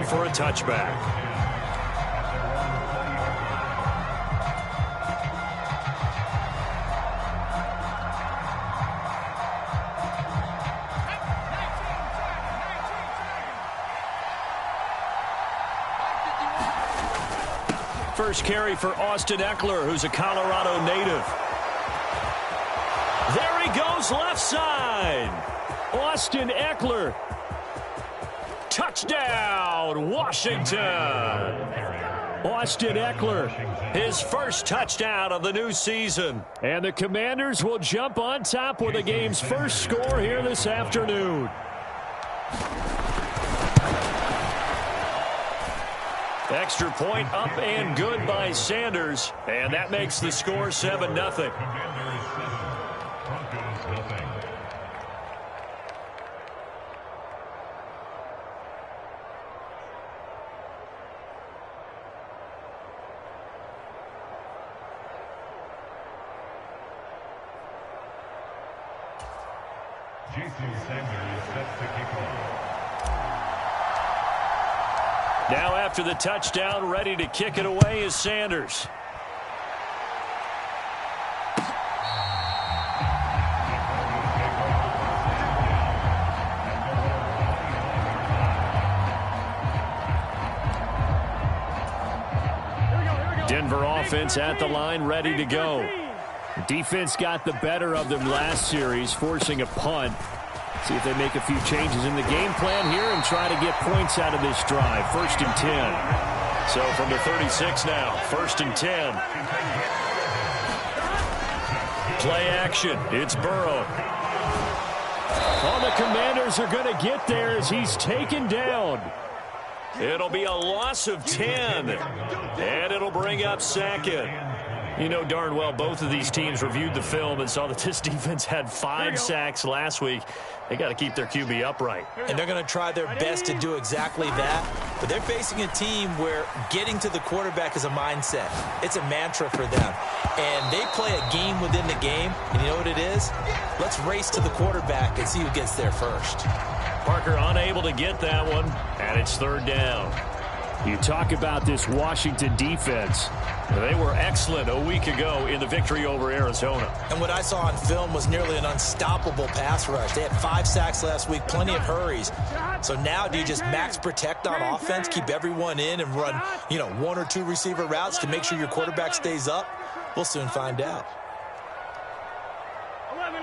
for a touchback. First carry for Austin Eckler, who's a Colorado native. There he goes, left side. Austin Eckler. Touchdown, Washington. Austin Eckler, his first touchdown of the new season. And the Commanders will jump on top with the game's first score here this afternoon. Extra point up and good by Sanders. And that makes the score 7-0. Now after the touchdown, ready to kick it away is Sanders. Denver offense at the line, ready to go. Defense got the better of them last series, forcing a punt. See if they make a few changes in the game plan here and try to get points out of this drive. 1st and 10. So from the 36 now, 1st and 10. Play action. It's Burrow. All the Commanders are going to get there as he's taken down. It'll be a loss of 10. And it'll bring up 2nd. You know darn well both of these teams reviewed the film and saw that this defense had 5 sacks last week. They got to keep their QB upright. And they're going to try their best to do exactly that. But they're facing a team where getting to the quarterback is a mindset. It's a mantra for them. And they play a game within the game. And you know what it is? Let's race to the quarterback and see who gets there first. Parker unable to get that one. And it's 3rd down. You talk about this Washington defense. They were excellent a week ago in the victory over Arizona. And what I saw on film was nearly an unstoppable pass rush. They had 5 sacks last week, plenty of hurries. So now do you just max protect on offense, keep everyone in and run, 1 or 2 receiver routes to make sure your quarterback stays up? We'll soon find out. 11.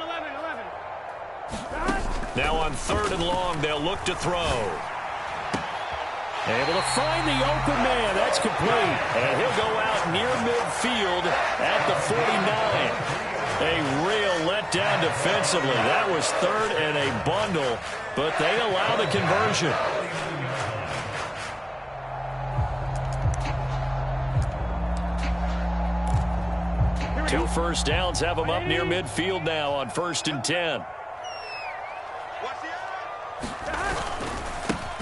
Now on 3rd and long, they'll look to throw. Able to find the open man. That's complete. And he'll go out near midfield at the 49. A real letdown defensively. That was 3rd and a bundle, but they allow the conversion. Two first downs have them up near midfield now on 1st and 10.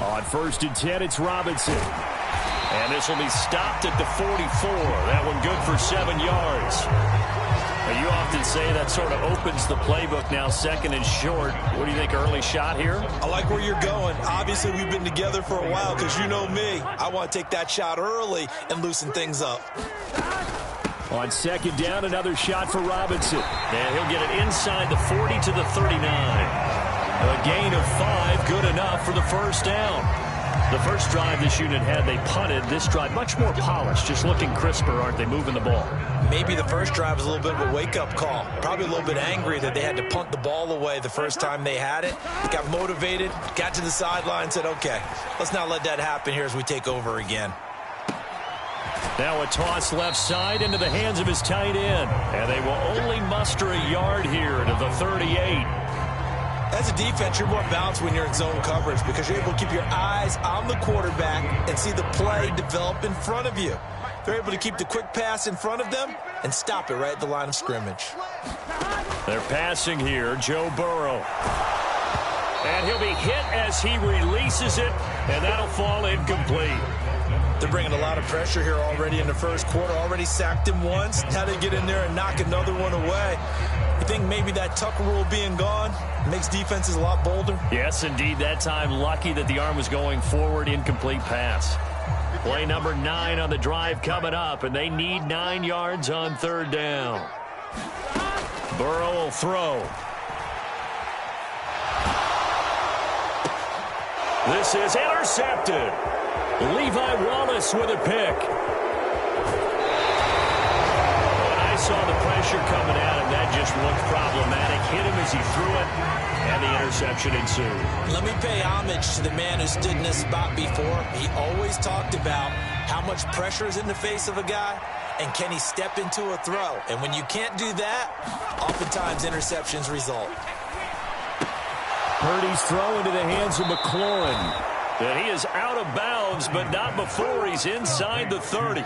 On 1st and 10, it's Robinson. And this will be stopped at the 44. That one good for 7 yards. Now, you often say that sort of opens the playbook now, 2nd and short. What do you think, early shot here? I like where you're going. Obviously, we've been together for a while because you know me. I want to take that shot early and loosen things up. On 2nd down, another shot for Robinson. And he'll get it inside the 40 to the 39. A gain of 5, good enough for the 1st down. The first drive this unit had, they punted. This drive, much more polished, just looking crisper, aren't they, moving the ball? Maybe the first drive was a little bit of a wake-up call. Probably a little bit angry that they had to punt the ball away the first time they had it. Got motivated, got to the sideline, said, okay, let's not let that happen here as we take over again. Now a toss left side into the hands of his tight end. And they will only muster a yard here to the 38. As a defense, you're more balanced when you're in zone coverage because you're able to keep your eyes on the quarterback and see the play develop in front of you. They're able to keep the quick pass in front of them and stop it right at the line of scrimmage. They're passing here, Joe Burrow. And he'll be hit as he releases it, and that'll fall incomplete. They're bringing a lot of pressure here already in the first quarter. Already sacked him once. Now they get in there and knock another one away. It think maybe that Tucker rule being gone makes defenses a lot bolder? Yes, indeed. That time, lucky that the arm was going forward. Incomplete pass. Play number 9 on the drive coming up, and they need 9 yards on third down. Burrow will throw. This is intercepted. Levi Wallace with a pick. When I saw the pressure coming at him, that just looked problematic. Hit him as he threw it, and the interception ensued. Let me pay homage to the man who stood in this spot before. He always talked about how much pressure is in the face of a guy, and can he step into a throw? And when you can't do that, oftentimes interceptions result. Purdy's throw into the hands of McLaurin. And he is out of bounds, but not before he's inside the 30.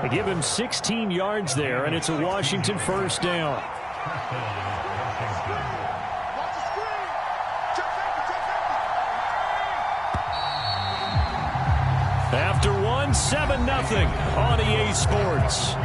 They give him 16 yards there, and it's a Washington first down. After one, 7-0 on EA Sports.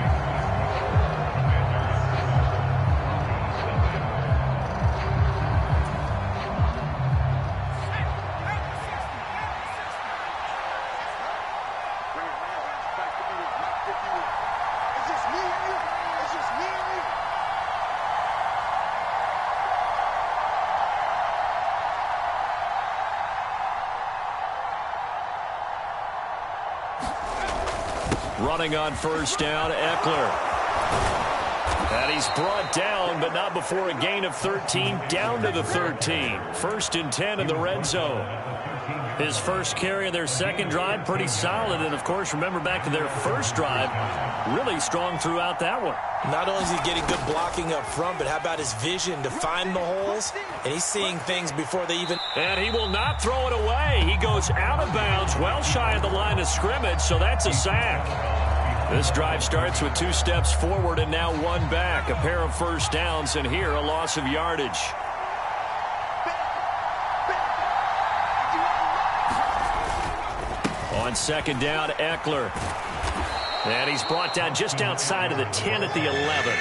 Running on first down, Eckler. And he's brought down, but not before a gain of 13, down to the 13. 1st and 10 in the red zone. His first carry of their second drive, pretty solid. And, of course, remember back to their first drive, really strong throughout that one. Not only is he getting good blocking up front, but how about his vision to find the holes? And he's seeing things before they even... And he will not throw it away. He goes out of bounds, well shy of the line of scrimmage, so that's a sack. This drive starts with 2 steps forward and now 1 back. A pair of first downs, and here a loss of yardage. On second down, Eckler. And he's brought down just outside of the 10 at the 11.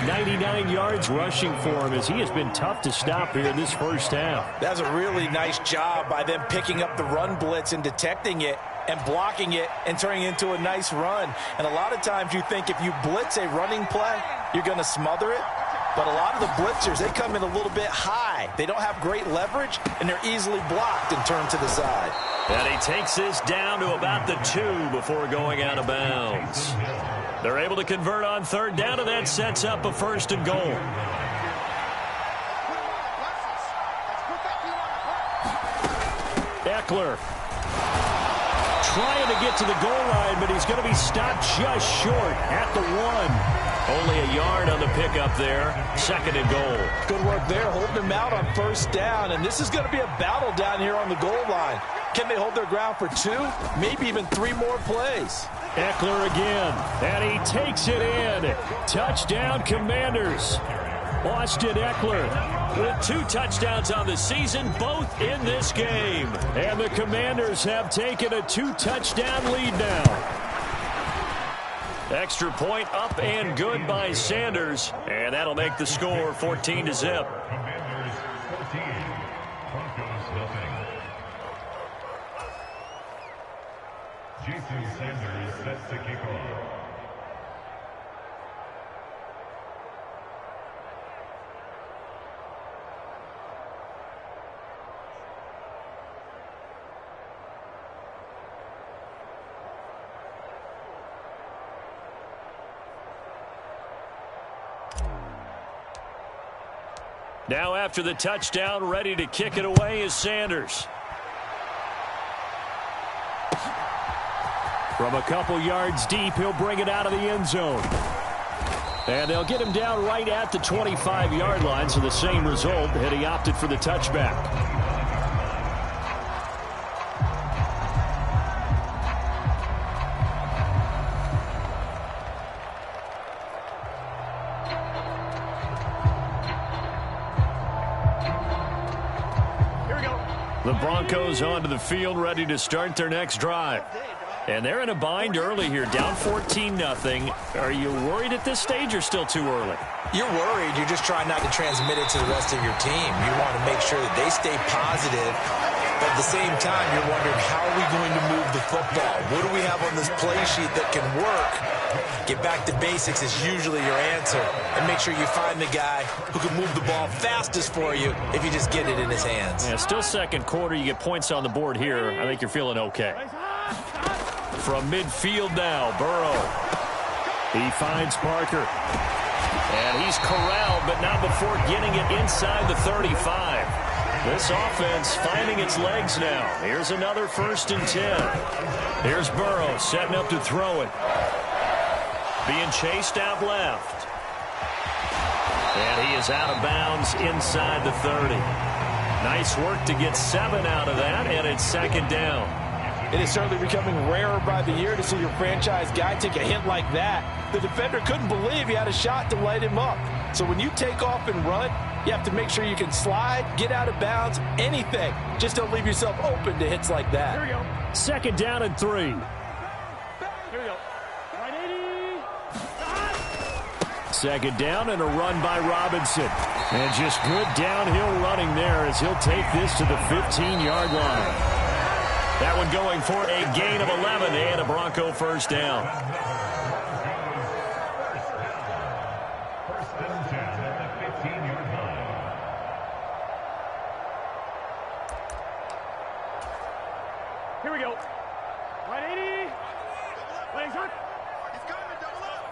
99 yards rushing for him as he has been tough to stop here in this first half. That's a really nice job by them picking up the run blitz and detecting it and blocking it and turning it into a nice run. And a lot of times you think if you blitz a running play, you're going to smother it. But a lot of the blitzers, they come in a little bit high. They don't have great leverage, and they're easily blocked and turned to the side. And he takes this down to about the 2 before going out of bounds. They're able to convert on third down, and that sets up a 1st and goal. Eckler trying to get to the goal line, but he's going to be stopped just short at the 1. Only a yard on the pickup there. 2nd and goal. Good work there, holding him out on first down. And this is going to be a battle down here on the goal line. Can they hold their ground for 2, maybe even 3 more plays? Eckler again, and he takes it in. Touchdown, Commanders. Austin Eckler with 2 touchdowns on the season, both in this game. And the Commanders have taken a 2-touchdown lead now. Extra point up and good by Sanders, and that'll make the score 14-0. Jason Sanders sets the kickoff. Now after the touchdown, ready to kick it away is Sanders. From a couple yards deep, he'll bring it out of the end zone. And they'll get him down right at the 25-yard line, so the same result, and he opted for the touchback. The Broncos onto the field, ready to start their next drive. And they're in a bind early here, down 14-0. Are you worried at this stage or still too early? You're worried. You're just trying not to transmit it to the rest of your team. You want to make sure that they stay positive. But at the same time, you're wondering, how are we going to move the football? What do we have on this play sheet that can work? Get back to basics is usually your answer. And make sure you find the guy who can move the ball fastest for you if you just get it in his hands. Yeah, still second quarter. You get points on the board here. I think you're feeling okay. From midfield now, Burrow. He finds Parker. And he's corralled, but not before getting it inside the 35. This offense finding its legs now. Here's another 1st and 10. Here's Burrow setting up to throw it. Being chased out left. And he is out of bounds inside the 30. Nice work to get 7 out of that, and it's 2nd down. It is certainly becoming rarer by the year to see your franchise guy take a hit like that. The defender couldn't believe he had a shot to light him up. So when you take off and run, you have to make sure you can slide, get out of bounds, anything. Just don't leave yourself open to hits like that. Here we go. 2nd down and 3. Here we go. 2nd down and a run by Robinson. And just good downhill running there as he'll take this to the 15-yard line. That one going for a gain of 11 and a Bronco 1st down. First and 10 at the 15-yard line. Here we go. 180. Legs up. He's coming. Double up.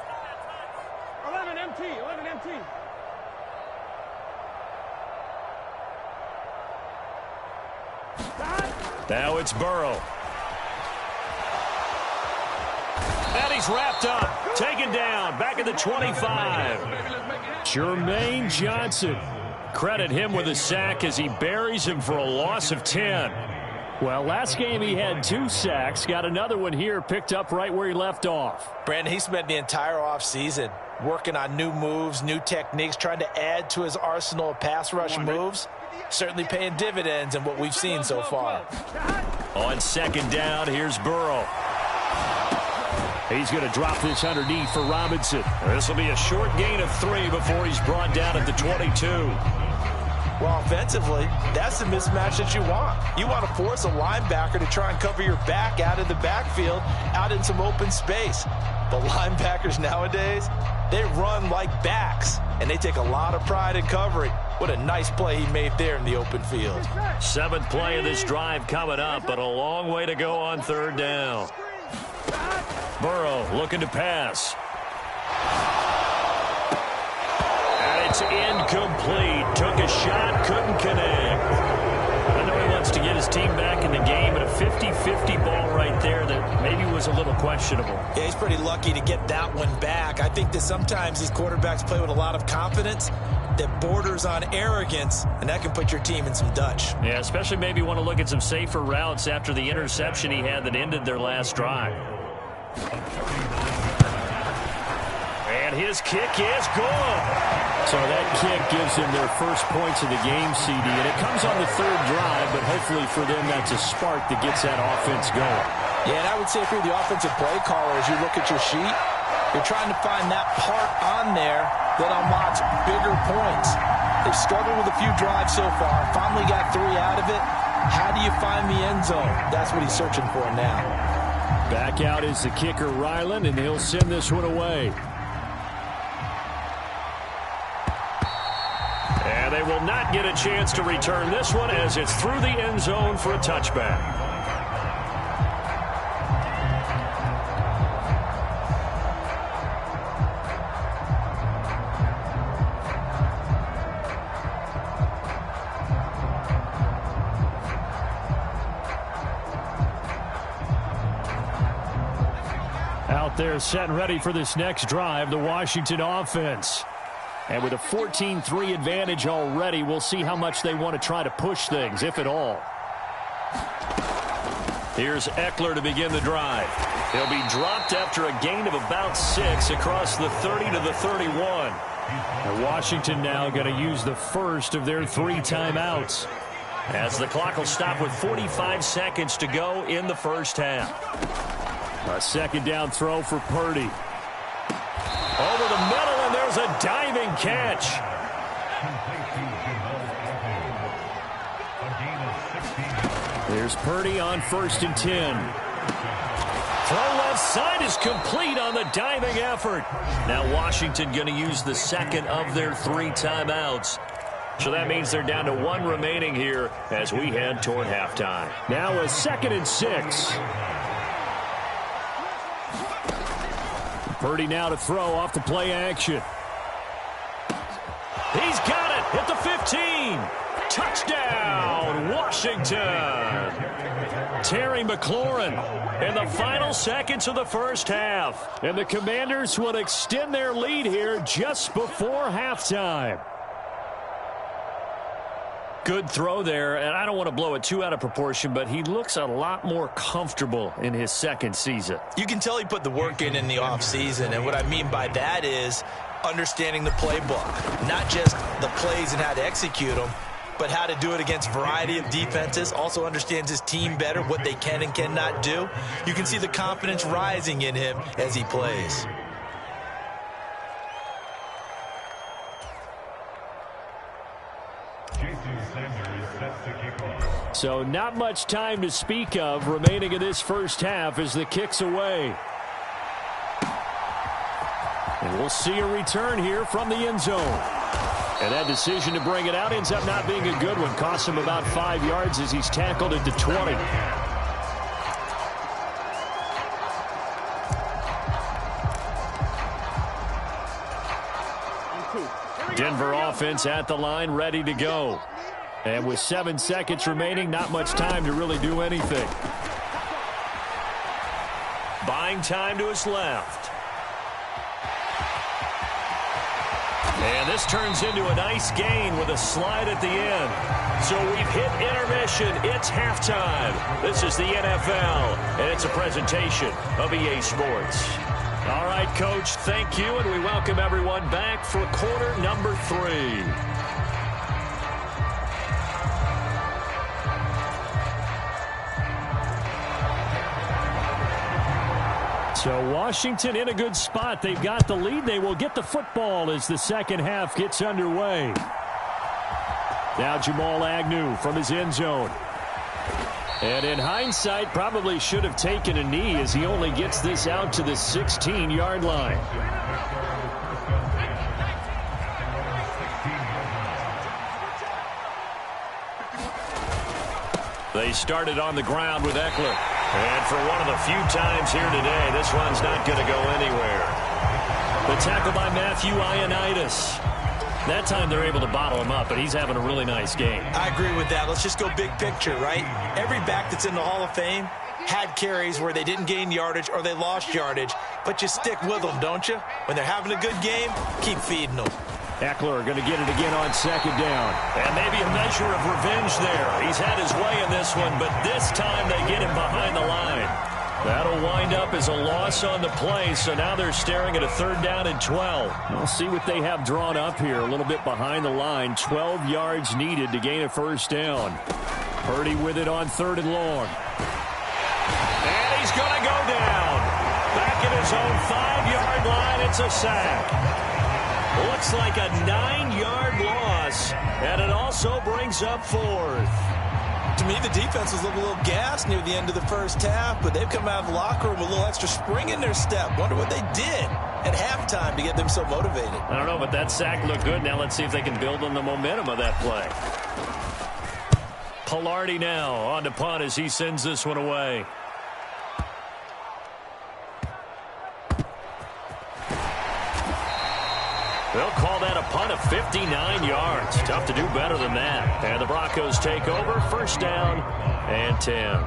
11 MT. 11 MT. Now it's Burrow. And he's wrapped up. Taken down. Back at the 25. Jermaine Johnson. Credit him with a sack as he buries him for a loss of 10. Well, last game he had 2 sacks. Got another one here picked up right where he left off. Brandon, he spent the entire offseason working on new moves, new techniques, trying to add to his arsenal of pass rush moves. Certainly paying dividends in what we've seen so far. On 2nd down, here's Burrow. He's going to drop this underneath for Robinson. This will be a short gain of 3 before he's brought down at the 22. Well, offensively, that's the mismatch that you want. You want to force a linebacker to try and cover your back out of the backfield, out in some open space. But linebackers nowadays, they run like backs, and they take a lot of pride in covering. What a nice play he made there in the open field. 7th play of this drive coming up, but a long way to go on 3rd down. Burrow looking to pass. And it's incomplete. Took a shot, couldn't connect. I know he wants to get his team back in the game, but a 50-50 ball right there that maybe was a little questionable. Yeah, he's pretty lucky to get that one back. I think that sometimes these quarterbacks play with a lot of confidence that borders on arrogance, and that can put your team in some Dutch. Yeah, especially maybe want to look at some safer routes after the interception he had that ended their last drive. And his kick is good. So that kick gives them their first points of the game, CD, and it comes on the 3rd drive, but hopefully for them that's a spark that gets that offense going. Yeah, and I would say if you're the offensive play caller, as you look at your sheet, you're trying to find that part on there that unlocks bigger points. They've struggled with a few drives so far, finally got 3 out of it. How do you find the end zone? That's what he's searching for now. Back out is the kicker, Ryland, and he'll send this one away. And they will not get a chance to return this one as it's through the end zone for a touchback. Out there set and ready for this next drive, the Washington offense. And with a 14-3 advantage already, we'll see how much they want to try to push things, if at all. Here's Eckler to begin the drive. He'll be dropped after a gain of about 6 across the 30 to the 31. And Washington now going to use the first of their 3 timeouts, as the clock will stop with 45 seconds to go in the first half. A second down throw for Purdy. Over the middle, and there's a diving catch. There's Purdy on 1st and 10. Throw left side is complete on the diving effort. Now Washington going to use the second of their 3 timeouts. So that means they're down to 1 remaining here as we head toward halftime. Now a 2nd and 6. Purdy now to throw off the play action. He's got it at the 15. Touchdown, Washington. Terry McLaurin in the final seconds of the first half. And the Commanders will extend their lead here just before halftime. Good throw there, and I don't want to blow it too out of proportion, but he looks a lot more comfortable in his second season. You can tell he put the work in the offseason, and what I mean by that is understanding the playbook. Not just the plays and how to execute them, but how to do it against a variety of defenses. Also understands his team better, what they can and cannot do. You can see the confidence rising in him as he plays. So not much time to speak of remaining in this first half as the kick's away. And we'll see a return here from the end zone. And that decision to bring it out ends up not being a good one. Costs him about 5 yards as he's tackled at the 20. Denver offense at the line, ready to go. And with 7 seconds remaining, not much time to really do anything. Buying time to his left. And this turns into a nice gain with a slide at the end. So we've hit intermission. It's halftime. This is the NFL, and it's a presentation of EA Sports. All right, Coach, thank you, and we welcome everyone back for quarter number 3. So Washington in a good spot. They've got the lead. They will get the football as the second half gets underway. Now Jamal Agnew from his end zone. And in hindsight, probably should have taken a knee as he only gets this out to the 16-yard line. They started on the ground with Eckler. And for one of the few times here today, this one's not going to go anywhere. The tackle by Matthew Ioannidis. That time they're able to bottle him up, but he's having a really nice game. I agree with that. Let's just go big picture, right? Every back that's in the Hall of Fame had carries where they didn't gain yardage or they lost yardage, but you stick with them, don't you? When they're having a good game, keep feeding them. Eckler going to get it again on second down. And maybe a measure of revenge there. He's had his way in this one, but this time they get him behind the line. That'll wind up as a loss on the play, so now they're staring at a 3rd down and 12. We'll see what they have drawn up here. A little bit behind the line. 12 yards needed to gain a 1st down. Purdy with it on 3rd and long. And he's going to go down. Back at his own 5-yard line. It's a sack. Looks like a 9-yard loss, and it also brings up 4th. To me, the defense was looking a little gassed near the end of the first half, but they've come out of the locker room with a little extra spring in their step. Wonder what they did at halftime to get them so motivated. I don't know, but that sack looked good. Now let's see if they can build on the momentum of that play. Pilardi now on to punt as he sends this one away. They'll call that a punt of 59 yards. Tough to do better than that. And the Broncos take over. 1st down and 10.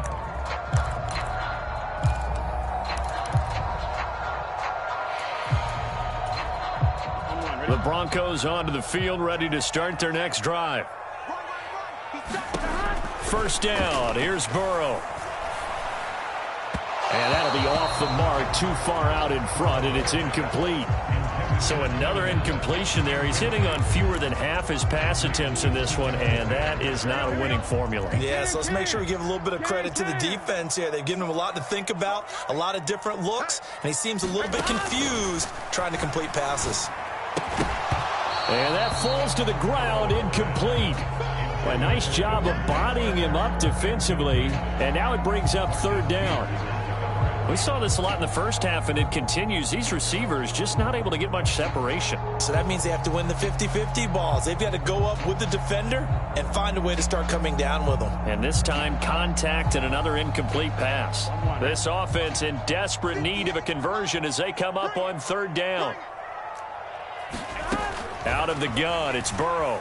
The Broncos onto the field, ready to start their next drive. 1st down. Here's Burrow. And that'll be off the mark, too far out in front, and it's incomplete. So another incompletion there. He's hitting on fewer than half his pass attempts in this one, and that is not a winning formula. Yeah, so let's make sure we give a little bit of credit to the defense here. They've given him a lot to think about, a lot of different looks, and he seems a little bit confused trying to complete passes. And that falls to the ground, incomplete. A nice job of bodying him up defensively, and now it brings up third down. We saw this a lot in the first half, and it continues. These receivers just not able to get much separation. So that means they have to win the 50-50 balls. They've got to go up with the defender and find a way to start coming down with them. And this time, contact and another incomplete pass. This offense in desperate need of a conversion as they come up on third down. Out of the gun, it's Burrow.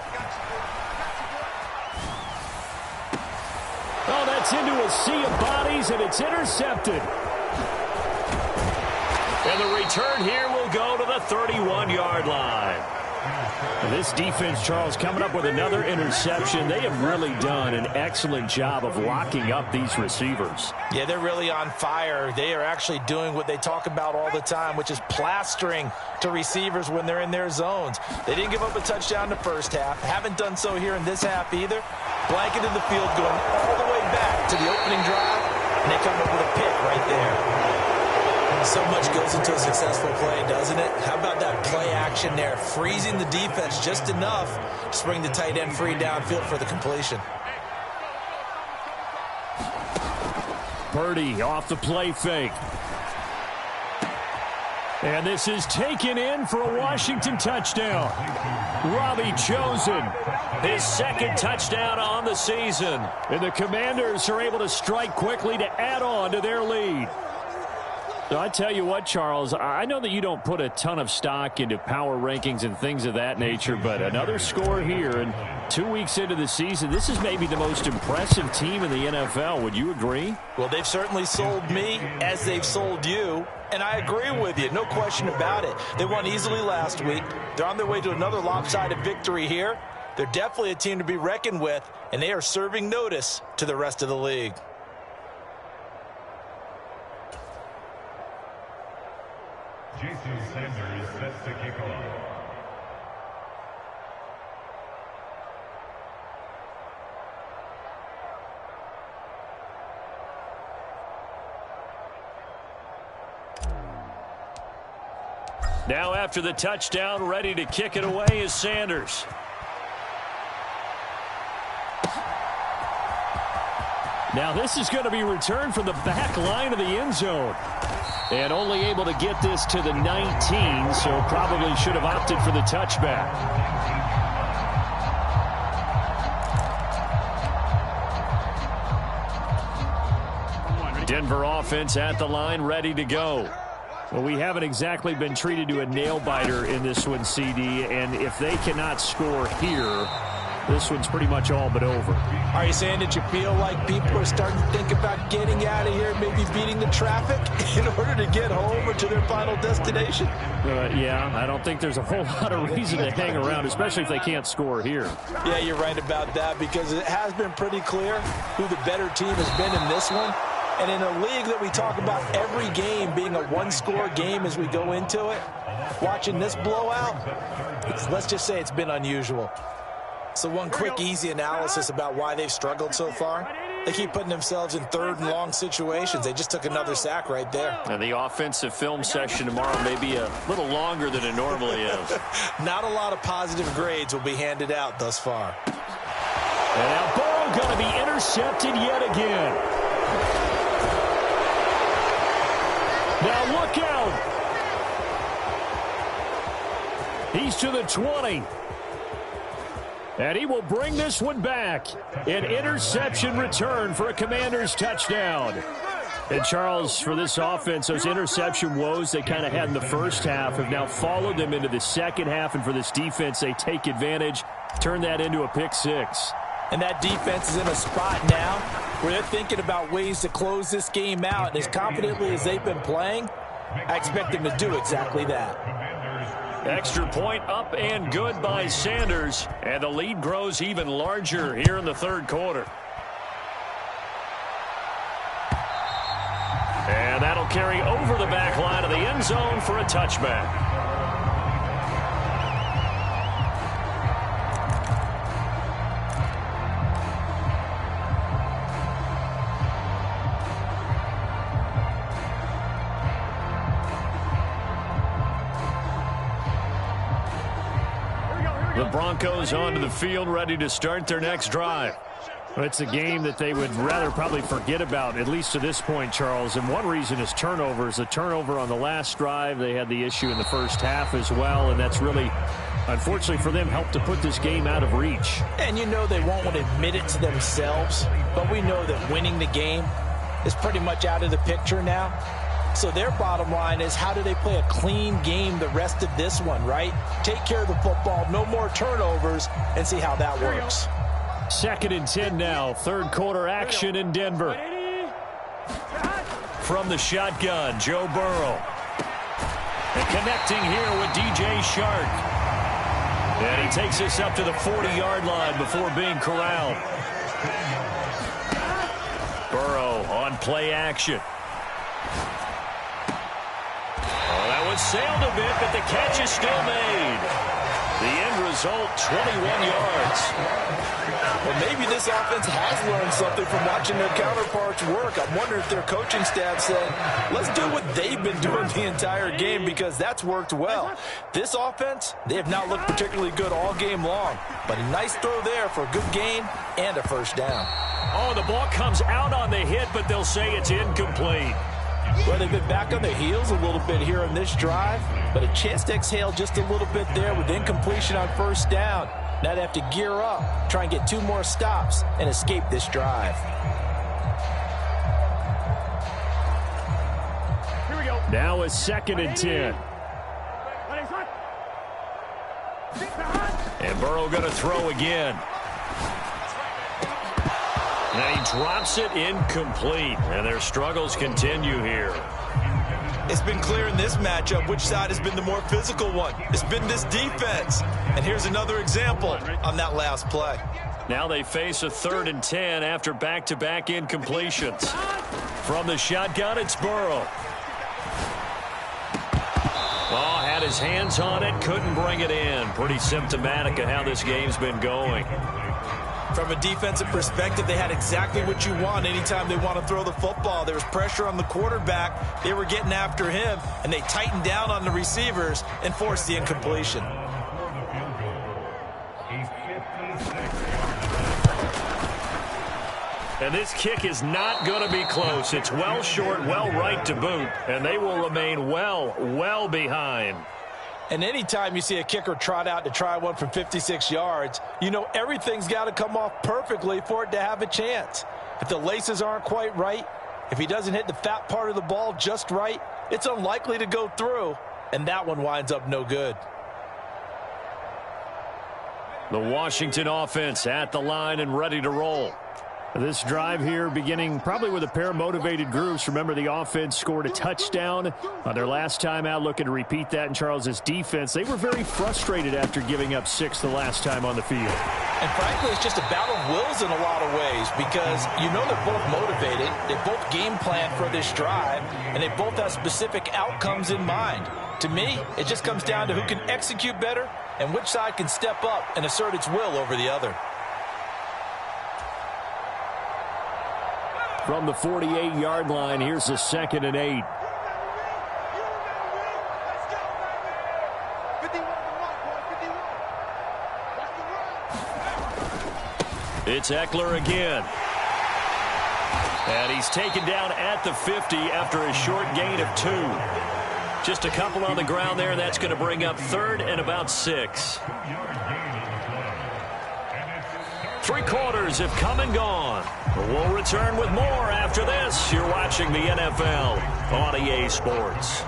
Oh, that's into a sea of bodies, and it's intercepted. And the return here will go to the 31-yard line. This defense, Charles, coming up with another interception. They have really done an excellent job of locking up these receivers. Yeah, they're really on fire. They are actually doing what they talk about all the time, which is plastering to receivers when they're in their zones. They didn't give up a touchdown in the first half. Haven't done so here in this half either. Blanketed the field going all the way back to the opening drive, and they come up with a pick right there. So much goes into a successful play, doesn't it? How about that play action there? Freezing the defense just enough to bring the tight end free downfield for the completion. Purdy off the play fake. And this is taken in for a Washington touchdown. Robbie Chosen, his second touchdown on the season. And the Commanders are able to strike quickly to add on to their lead. So I tell you what, Charles, I know that you don't put a ton of stock into power rankings and things of that nature, but another score here, and 2 weeks into the season, this is maybe the most impressive team in the NFL. Would you agree? Well, they've certainly sold me as they've sold you, and I agree with you, no question about it. They won easily last week. They're on their way to another lopsided victory here. They're definitely a team to be reckoned with, and they are serving notice to the rest of the league. Jason Sanders sets to kick off. Now after the touchdown, ready to kick it away is Sanders. Now this is going to be returned from the back line of the end zone. And only able to get this to the 19, so probably should have opted for the touchback. Denver offense at the line, ready to go. Well, we haven't exactly been treated to a nail-biter in this one, CD, and if they cannot score here, this one's pretty much all but over. Are you saying that you feel like people are starting to think about getting out of here, maybe beating the traffic in order to get home or to their final destination? Yeah, I don't think there's a whole lot of reason to hang around, especially if they can't score here. Yeah, you're right about that, because it has been pretty clear who the better team has been in this one. And in a league that we talk about every game being a one-score game as we go into it, watching this blowout, let's just say it's been unusual. So one quick, easy analysis about why they've struggled so far. They keep putting themselves in third and long situations. They just took another sack right there. And the offensive film session tomorrow may be a little longer than it normally is. Not a lot of positive grades will be handed out thus far. And now Burrow going to be intercepted yet again. Now look out. He's to the 20. And he will bring this one back. An interception return for a Commanders touchdown. And Charles, for this offense, those interception woes they kind of had in the first half have now followed them into the second half. And for this defense, they take advantage, turn that into a pick six. And that defense is in a spot now where they're thinking about ways to close this game out. And as confidently as they've been playing, I expect them to do exactly that. Extra point up and good by Sanders. And the lead grows even larger here in the third quarter. And He'll carry over the back line of the end zone for a touchback. The Broncos onto the field, ready to start their next drive. It's a game that they would rather probably forget about, at least to this point, Charles. And one reason is turnovers. The turnover on the last drive, they had the issue in the first half as well, and that's really, unfortunately for them, helped to put this game out of reach. And you know they won't want to admit it to themselves, but we know that winning the game is pretty much out of the picture now. So their bottom line is, how do they play a clean game the rest of this one, right? Take care of the football, no more turnovers, and see how that works. 2nd and 10 now. Third quarter action in Denver. From the shotgun, Joe Burrow. And connecting here with DJ Shark. And he takes us up to the 40-yard line before being corralled. Burrow on play action. Sailed a bit, but the catch is still made. The end result, 21 yards. Well, maybe this offense has learned something from watching their counterparts work. I'm wondering if their coaching staff said, let's do what they've been doing the entire game, because that's worked well. This offense, they have not looked particularly good all game long, but a nice throw there for a good gain and a first down. Oh, the ball comes out on the hit, but they'll say it's incomplete. Well, they've been back on their heels a little bit here on this drive, but a chance to exhale just a little bit there with incompletion on first down. Now they have to gear up, try and get 2 more stops, and escape this drive. Here we go. Now it's 2nd and 10. And Burrow going to throw again. And he drops it incomplete. And their struggles continue here. It's been clear in this matchup which side has been the more physical one. It's been this defense. And here's another example on that last play. Now they face a 3rd and 10 after back-to-back incompletions. From the shotgun, it's Burrow. Oh, had his hands on it, couldn't bring it in. Pretty symptomatic of how this game's been going. From a defensive perspective, they had exactly what you want anytime they want to throw the football. There was pressure on the quarterback. They were getting after him, and they tightened down on the receivers and forced the incompletion. And this kick is not going to be close. It's well short, well right to boot, and they will remain well behind. And anytime you see a kicker trot out to try one from 56 yards, you know everything's got to come off perfectly for it to have a chance. If the laces aren't quite right, if he doesn't hit the fat part of the ball just right, it's unlikely to go through, and that one winds up no good. The Washington offense at the line and ready to roll. This drive here beginning probably with a pair of motivated groups. Remember, the offense scored a touchdown on their last time out, looking to repeat that in Charles's defense. They were very frustrated after giving up 6 the last time on the field. And frankly, it's just a battle of wills in a lot of ways, because you know they're both motivated, they both game plan for this drive, and they both have specific outcomes in mind. To me, it just comes down to who can execute better and which side can step up and assert its will over the other. From the 48-yard line, here's a 2nd and 8. It's Eckler again. And he's taken down at the 50 after a short gain of 2. Just a couple on the ground there, and that's going to bring up 3rd and about 6. 3 quarters have come and gone. We'll return with more after this. You're watching the NFL on EA Sports.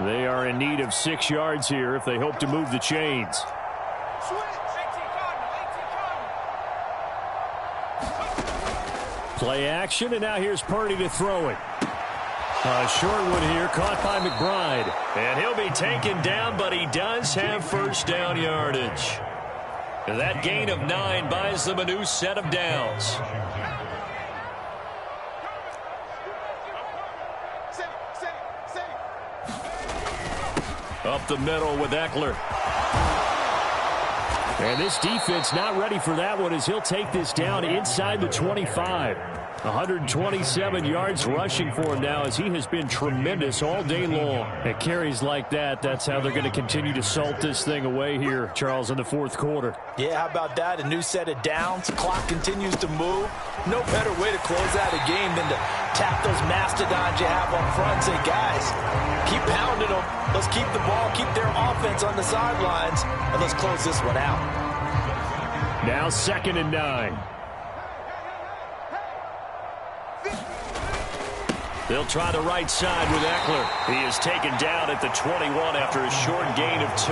They are in need of 6 yards here if they hope to move the chains. Play action, and now here's Purdy to throw it. Short one here, caught by McBride. And he'll be taken down, but he does have first down yardage. That gain of 9 buys them a new set of downs. Up the middle with Eckler. And this defense not ready for that one as he'll take this down inside the 25. 127 yards rushing for him now as he has been tremendous all day long. At carries like that, that's how they're going to continue to salt this thing away here, Charles, in the fourth quarter. Yeah, how about that? A new set of downs. Clock continues to move. No better way to close out a game than to tap those mastodons you have up front and say, guys, keep pounding them. Let's keep the ball, keep their offense on the sidelines, and let's close this one out. Now 2nd and 9. They'll try the right side with Eckler. He is taken down at the 21 after a short gain of 2.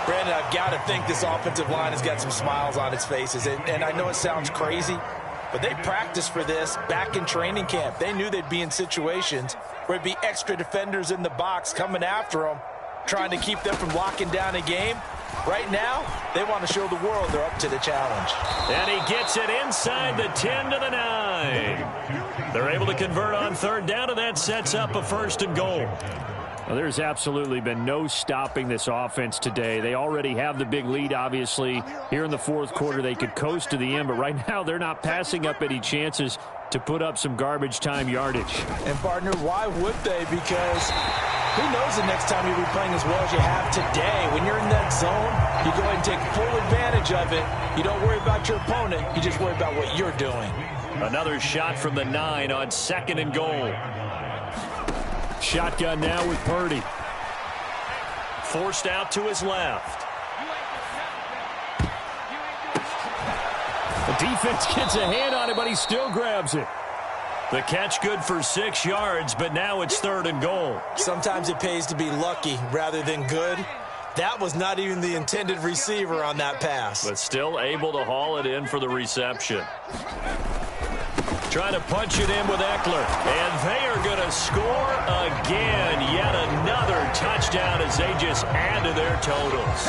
Brandon, I've got to think this offensive line has got some smiles on its faces. And I know it sounds crazy, but they practiced for this back in training camp. They knew they'd be in situations where it'd be extra defenders in the box coming after them, trying to keep them from locking down a game. Right now, they want to show the world they're up to the challenge. And he gets it inside the 10 to the 9. They're able to convert on 3rd down, and that sets up a 1st and goal. Well, there's absolutely been no stopping this offense today. They already have the big lead, obviously. Here in the fourth quarter, they could coast to the end, but right now they're not passing up any chances to put up some garbage time yardage. And, partner, why would they? Because who knows the next time you'll be playing as well as you have today. When you're in that zone, you go ahead and take full advantage of it. You don't worry about your opponent. You just worry about what you're doing. Another shot from the 9 on 2nd and goal. Shotgun now with Purdy. Forced out to his left. The defense gets a hand on it, but he still grabs it. The catch good for 6 yards, but now it's 3rd and goal. Sometimes it pays to be lucky rather than good. That was not even the intended receiver on that pass. But still able to haul it in for the reception. Trying to punch it in with Eckler. And they are going to score again. Yet another touchdown as they just add to their totals.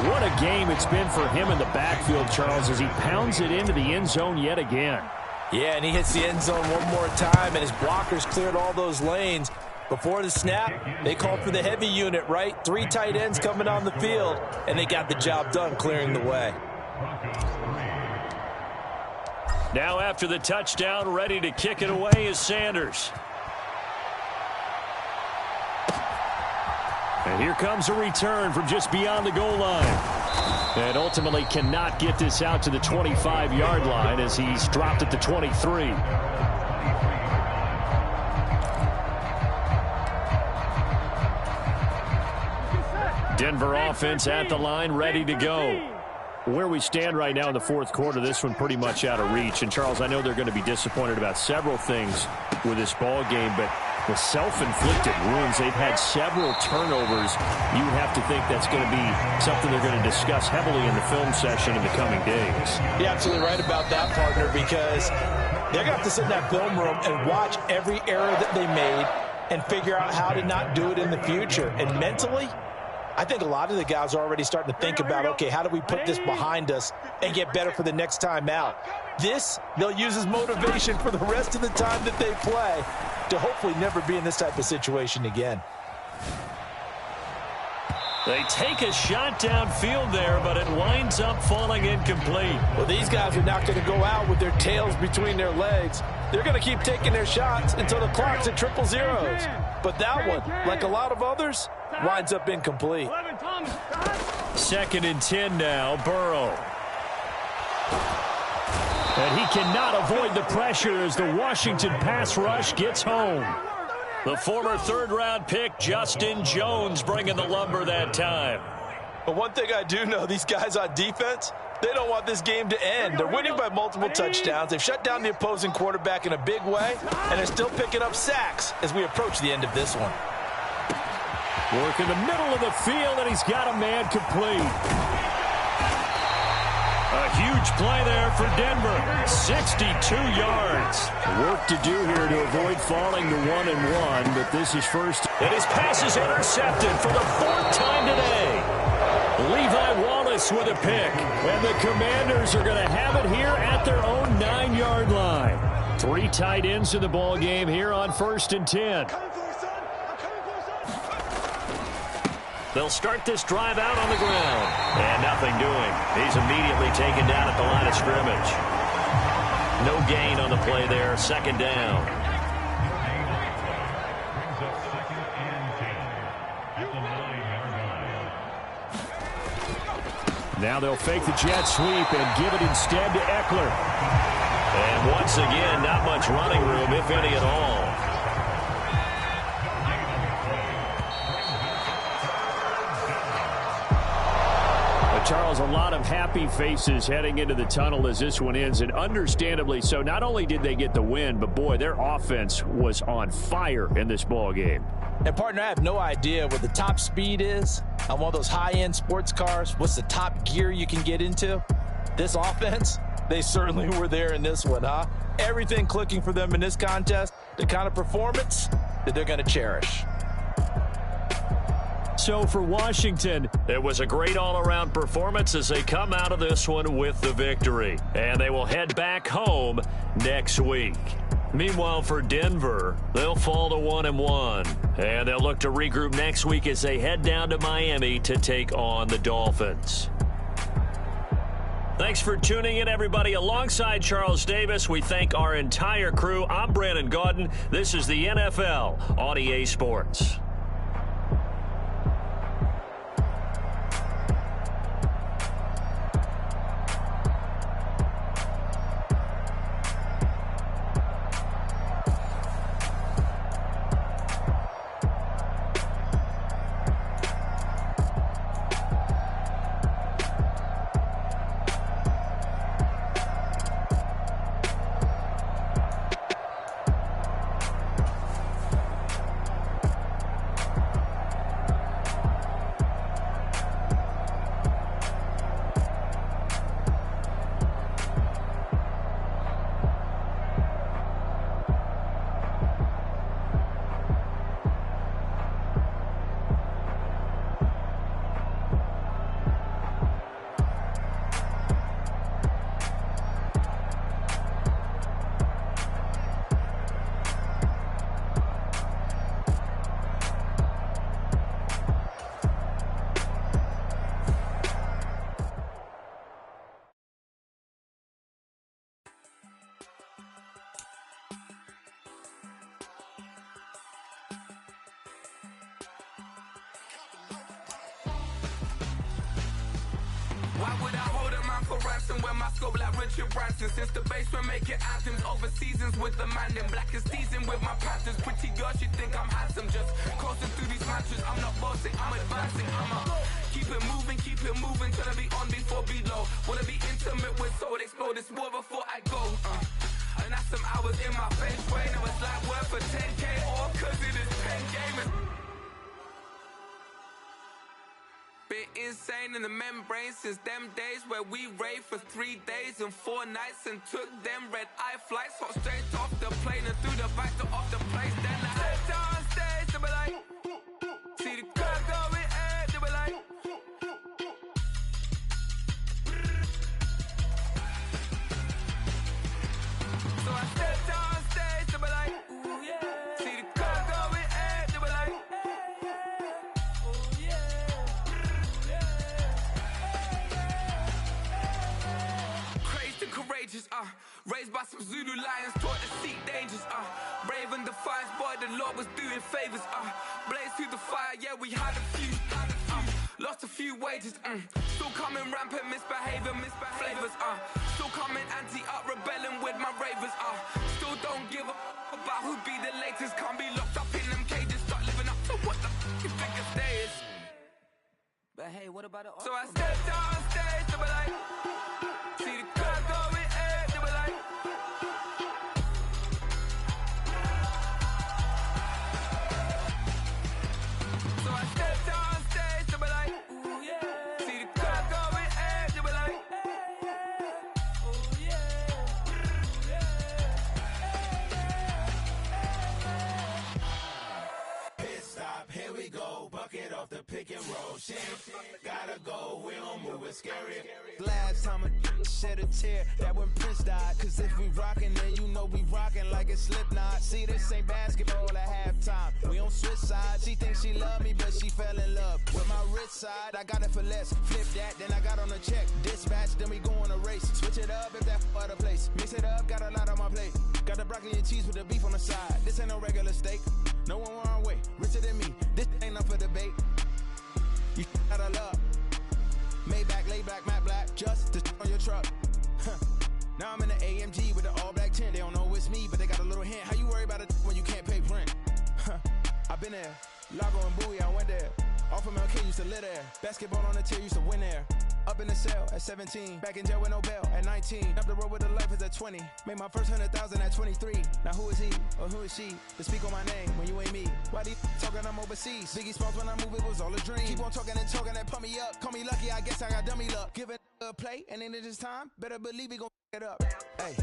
What a game it's been for him in the backfield, Charles, as he pounds it into the end zone yet again. Yeah, and he hits the end zone one more time, and his blockers cleared all those lanes. Before the snap, they called for the heavy unit, right? 3 tight ends coming on the field, and they got the job done clearing the way. Now after the touchdown, ready to kick it away is Sanders. And here comes a return from just beyond the goal line. And ultimately cannot get this out to the 25-yard line as he's dropped at the 23. Denver offense at the line, ready to go. Where we stand right now in the fourth quarter, this one pretty much out of reach. And, Charles, I know they're going to be disappointed about several things with this ball game, but the self-inflicted wounds, they've had several turnovers. You have to think that's going to be something they're going to discuss heavily in the film session in the coming days. You're absolutely right about that, partner, because they're going to have to sit in that film room and watch every error that they made and figure out how to not do it in the future. And mentally, I think a lot of the guys are already starting to think about, okay, how do we put this behind us and get better for the next time out? This, they'll use as motivation for the rest of the time that they play to hopefully never be in this type of situation again. They take a shot downfield there, but it winds up falling incomplete. Well, these guys are not going to go out with their tails between their legs. They're going to keep taking their shots until the clock's at 000. But that one, like a lot of others, winds up incomplete. 2nd and 10 now, Burrow. And he cannot avoid the pressure as the Washington pass rush gets home. The former 3rd-round pick, Justin Jones, bringing the lumber that time. But one thing I do know, these guys on defense, they don't want this game to end. They're winning by multiple touchdowns. They've shut down the opposing quarterback in a big way, and they're still picking up sacks as we approach the end of this one. Work in the middle of the field, and he's got a man complete. A huge play there for Denver. 62 yards. Work to do here to avoid falling to 1-1, but this is first. And his pass is intercepted for the 4th time today. Levi Wallace with a pick. And the Commanders are going to have it here at their own 9-yard line. 3 tight ends in the ball game here on 1st and 10. They'll start this drive out on the ground. And nothing doing. He's immediately taken down at the line of scrimmage. No gain on the play there. 2nd down. Brings up 2nd and 10 at the 9-yard line. Now they'll fake the jet sweep and give it instead to Eckler. And once again, not much running room, if any at all. Charles, a lot of happy faces heading into the tunnel as this one ends, and understandably so. Not only did they get the win, but, boy, their offense was on fire in this ball game. And, partner, I have no idea what the top speed is on one of those high-end sports cars. What's the top gear you can get into? This offense, they certainly were there in this one, huh? Everything clicking for them in this contest, the kind of performance that they're going to cherish. So for Washington, it was a great all-around performance as they come out of this one with the victory. And they will head back home next week. Meanwhile, for Denver, they'll fall to 1-1. And they'll look to regroup next week as they head down to Miami to take on the Dolphins. Thanks for tuning in, everybody. Alongside Charles Davis, we thank our entire crew. I'm Brandon Gaudin. This is the NFL on EA Sports. Why would I hold a man for ransom when my scope like Richard Branson? Since the basement making anthems over seasons with the man in black is teasing with my Panthers. Pretty girl, she think I'm handsome. Just coasting through these matches. I'm not bossing, I'm advancing. I'ma keep it moving till I be on before below. Wanna be intimate with soul, explode this war before I go. And that's some hours in my face way. Now it's like work for 10K or cause it is 10 gamers. Been insane in the membrane since them days where we raved for 3 days and 4 nights and took them red-eye flights. Hot straight off the plane and through the back door of the place. Then I stepped on stage, they were like, see the crowd going air, they were like, so I stepped on stage, they were like, ooh yeah, see the crowd going air, they were like, courageous, raised by some Zulu lions, taught to seek dangers, brave and defiant, boy, the Lord was doing favors, blaze through the fire, yeah, we had a few, lost a few wages, still coming rampant, misbehaving, flavors, still coming anti-up, rebelling with my ravers, still don't give a about who be the latest, can't be locked up in them cages, start living up to what the you think a day is. But hey, what about the so I stepped on stage, they were like, see the crowd going air, they were like, so I stepped on stage, they were like, ooh yeah, see the crowd going air, they were like, ooh yeah, Pit stop, here we go, bucket off the pick and roll, shit, gotta go. moving scary. Last time a shed a tear, that when Prince died. Cause if we rockin', then you know we rockin' like it's Slipknot. See, this ain't basketball at halftime. We on switch sides. She thinks she love me, but she fell in love with my rich side. I got it for less. Flip that, then I got on a check. Dispatch, then we go on a race. Switch it up if that other place. Mix it up, got a lot on my plate. Got the broccoli and cheese with the beef on the side. This ain't no regular steak. No one wrong way. Richer than me. This ain't up for debate. You out of love. Maybach, lay back, matte black, just to on your truck. Now I'm in the AMG with the all black tint. They don't know it's me, but they got a little hint. How you worry about it when you can't pay rent? I've been there. Lago and Bowie, I went there. Off of MLK, used to live there. Basketball on the tier, used to win there. Up in the cell at 17. Back in jail with no bail at 19. Up the road with the life is at 20. Made my first 100,000 at 23. Now who is he or who is she to speak on my name when you ain't me? Why they talking I'm overseas? Biggie Smalls when I move, it was all a dream. Keep on talking and pump me up. Call me lucky, I guess I got dummy luck. Give it a play and then it's time. Better believe he gon' it up. Hey,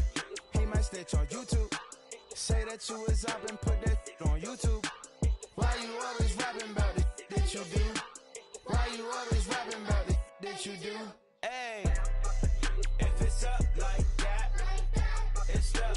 he might snitch on YouTube. Say that you was up and put that on YouTube. Why you always rapping about it that you do? Why you always rapping about it that you do? Hey, if it's up like that, it's up